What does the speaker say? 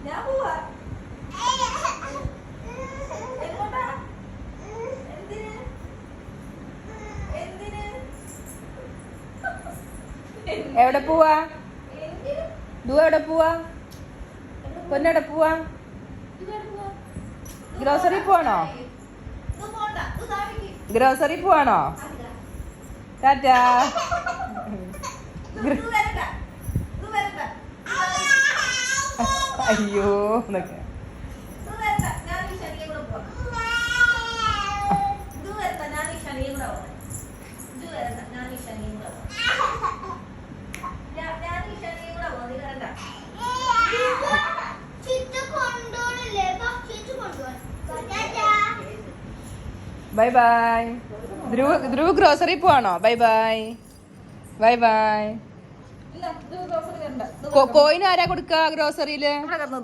ഞാൻ പോവാ. എവിടെ പോവാ? ദൂ എവിടെ പോവാ? പൊന്നെവിടെ പോവാ? ഗ്രോസറി പോവാണോ? ഗ്രോസറി പോവാണോ? ടാറ്റാ. അയ്യോ എന്നൊക്കെ. Bye bye. ധ്രുവ് ഗ്രോസറി പോവാണോ? Bye bye. Bye bye. Coin ആരാ കൊടുക്ക ഗ്രോസറിയില്?